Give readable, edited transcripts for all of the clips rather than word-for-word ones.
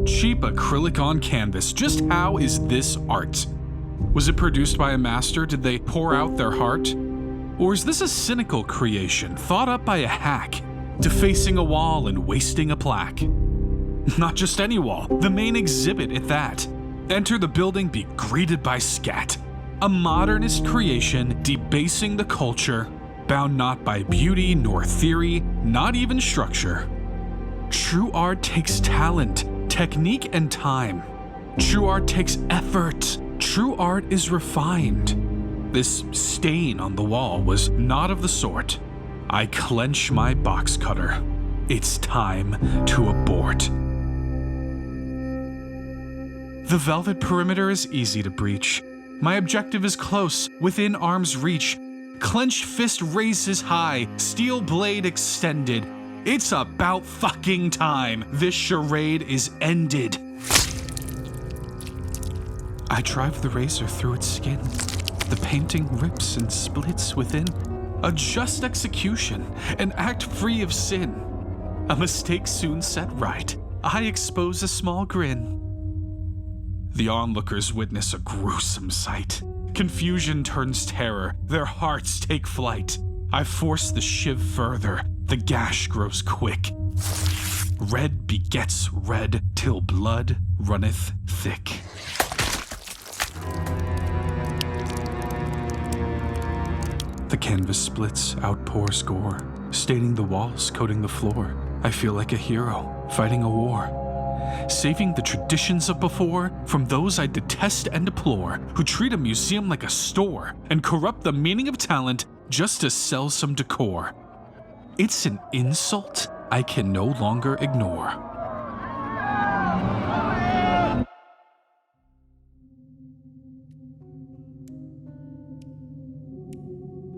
Cheap acrylic on canvas. Just how is this art? Was it produced by a master? Did they pour out their heart? Or is this a cynical creation thought up by a hack, defacing a wall and wasting a plaque? Not just any wall, the main exhibit at that. Enter the building, be greeted by scat. A modernist creation debasing the culture, bound not by beauty nor theory, not even structure. True art takes talent, technique, and time. True art takes effort. True art is refined. This stain on the wall was not of the sort. I clench my box cutter. It's time to abort. The velvet perimeter is easy to breach. My objective is close, within arm's reach. Clenched fist raises high, steel blade extended. It's about fucking time. This charade is ended. I drive the razor through its skin. The painting rips and splits within. A just execution, an act free of sin. A mistake soon set right. I expose a small grin. The onlookers witness a gruesome sight. Confusion turns terror. Their hearts take flight. I force the shiv further. The gash grows quick. Red begets red till blood runneth thick. The canvas splits, outpours gore, staining the walls, coating the floor. I feel like a hero, fighting a war. Saving the traditions of before from those I detest and deplore, who treat a museum like a store and corrupt the meaning of talent just to sell some decor. It's an insult I can no longer ignore.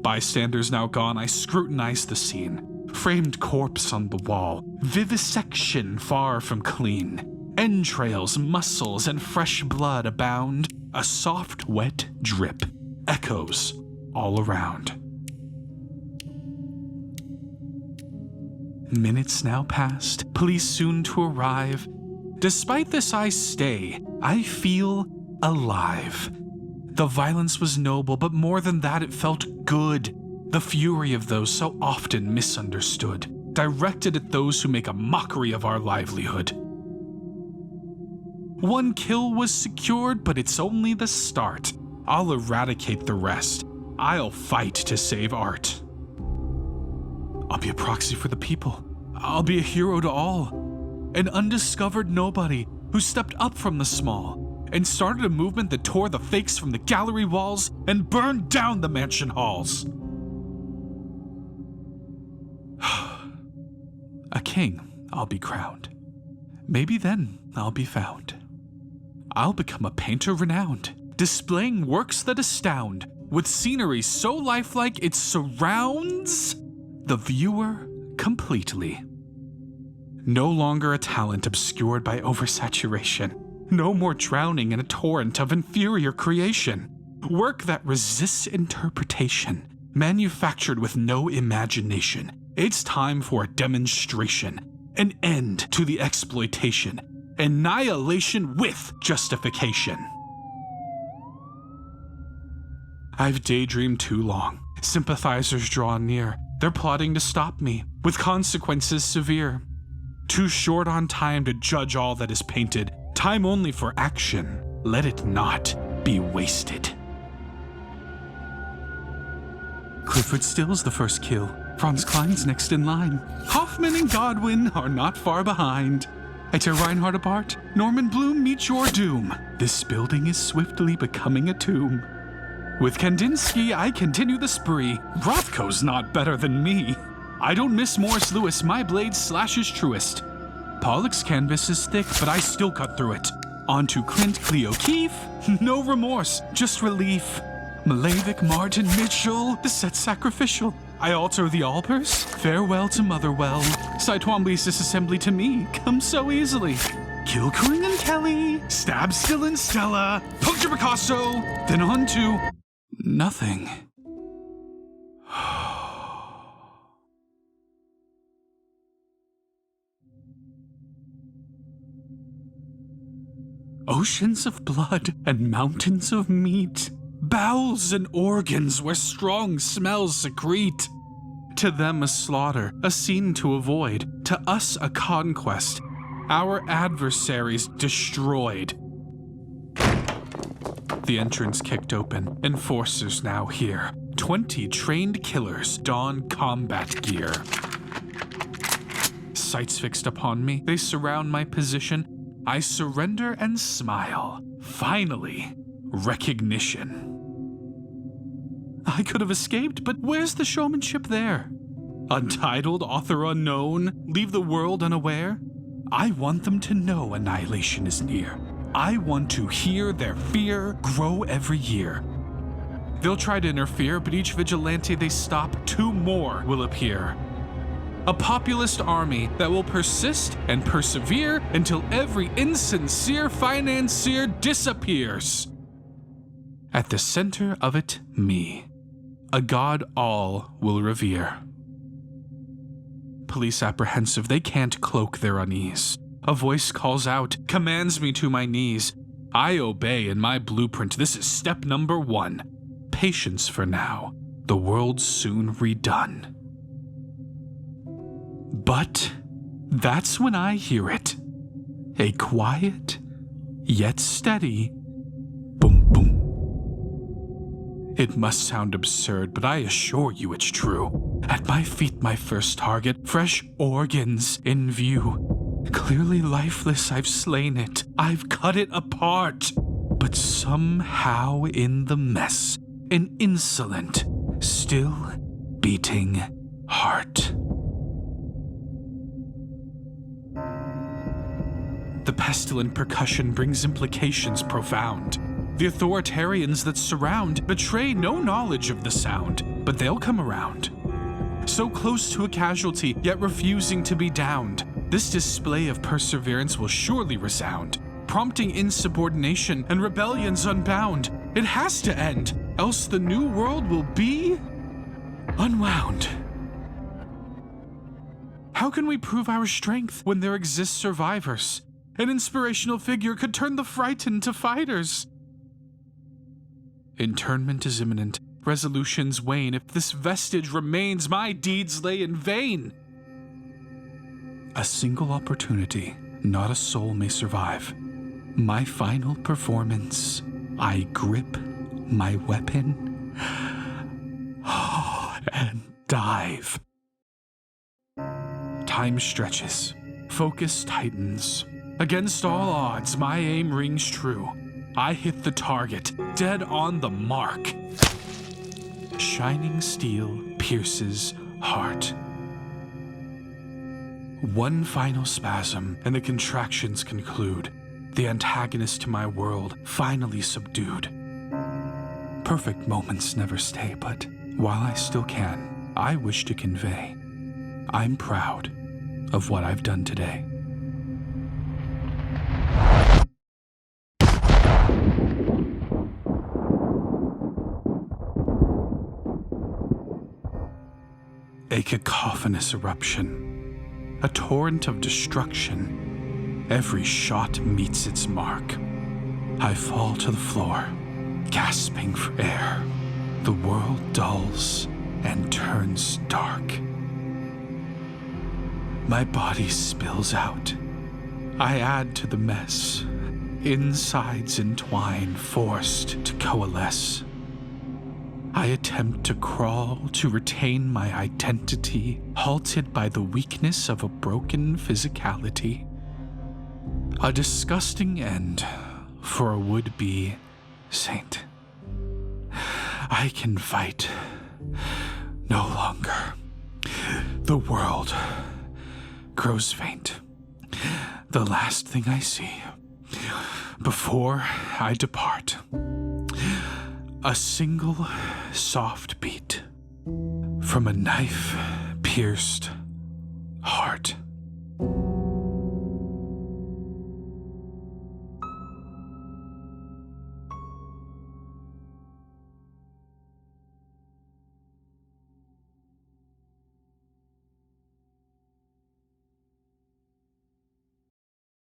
Bystanders now gone, I scrutinize the scene. Framed corpse on the wall, vivisection far from clean. Entrails, muscles, and fresh blood abound. A soft, wet drip echoes all around. Minutes now past, police soon to arrive. Despite this I stay, I feel alive. The violence was noble, but more than that it felt good. The fury of those so often misunderstood, directed at those who make a mockery of our livelihood. One kill was secured, but it's only the start. I'll eradicate the rest. I'll fight to save art. I'll be a proxy for the people. I'll be a hero to all. An undiscovered nobody who stepped up from the small and started a movement that tore the fakes from the gallery walls and burned down the mansion halls. A king, I'll be crowned. Maybe then I'll be found. I'll become a painter renowned, displaying works that astound, with scenery so lifelike it surrounds the viewer completely. No longer a talent obscured by oversaturation. No more drowning in a torrent of inferior creation. Work that resists interpretation, manufactured with no imagination. It's time for a demonstration, an end to the exploitation, annihilation with justification. I've daydreamed too long. Sympathizers draw near. They're plotting to stop me, with consequences severe. Too short on time to judge all that is painted. Time only for action. Let it not be wasted. Clifford Still's the first kill. Franz Klein's next in line. Hoffman and Godwin are not far behind. I tear Reinhardt apart. Norman Bloom meets your doom. This building is swiftly becoming a tomb. With Kandinsky, I continue the spree. Rothko's not better than me. I don't miss Morris Lewis, my blade slashes truest. Pollock's canvas is thick, but I still cut through it. On to Clint, Cleo Keefe. No remorse, just relief. Malevich, Martin, Mitchell, the set's sacrificial. I alter the Albers. Farewell to Motherwell. Cy Twombly's disassembly to me comes so easily. Kilcoing and Kelly, stab Still and Stella, puncture Picasso, then on to nothing. Oceans of blood and mountains of meat, bowels and organs where strong smells secrete. To them a slaughter, a scene to avoid, to us a conquest, our adversaries destroyed. The entrance kicked open, enforcers now here. 20 trained killers don combat gear. Sights fixed upon me, they surround my position. I surrender and smile. Finally, recognition. I could have escaped, but where's the showmanship there? Untitled, author unknown, leave the world unaware? I want them to know annihilation is near. I want to hear their fear grow every year. They'll try to interfere, but each vigilante they stop, 2 more will appear. A populist army that will persist and persevere until every insincere financier disappears. At the center of it, me. A god all will revere. Police apprehensive, they can't cloak their unease. A voice calls out, commands me to my knees. I obey in my blueprint, this is step number 1. Patience for now, the world's soon redone. But that's when I hear it. A quiet, yet steady, boom boom. It must sound absurd, but I assure you it's true. At my feet, my first target, fresh organs in view. Clearly lifeless, I've slain it. I've cut it apart. But somehow in the mess, an insolent, still beating heart. The pestilent percussion brings implications profound. The authoritarians that surround betray no knowledge of the sound, but they'll come around. So close to a casualty, yet refusing to be downed. This display of perseverance will surely resound, prompting insubordination and rebellions unbound. It has to end, else the new world will be unwound. How can we prove our strength when there exist survivors? An inspirational figure could turn the frightened to fighters. Internment is imminent, resolutions wane. If this vestige remains, my deeds lay in vain. A single opportunity, not a soul may survive. My final performance, I grip my weapon and dive. Time stretches, focus tightens. Against all odds, my aim rings true. I hit the target, dead on the mark. Shining steel pierces heart. One final spasm, and the contractions conclude. The antagonist to my world finally subdued. Perfect moments never stay, but while I still can, I wish to convey, I'm proud of what I've done today. A cacophonous eruption, a torrent of destruction. Every shot meets its mark. I fall to the floor, gasping for air. The world dulls and turns dark. My body spills out. I add to the mess. Insides entwine, forced to coalesce. I attempt to crawl to retain my identity, halted by the weakness of a broken physicality. A disgusting end for a would-be saint. I can fight no longer. The world grows faint. The last thing I see before I depart, a single soft beat from a knife-pierced heart.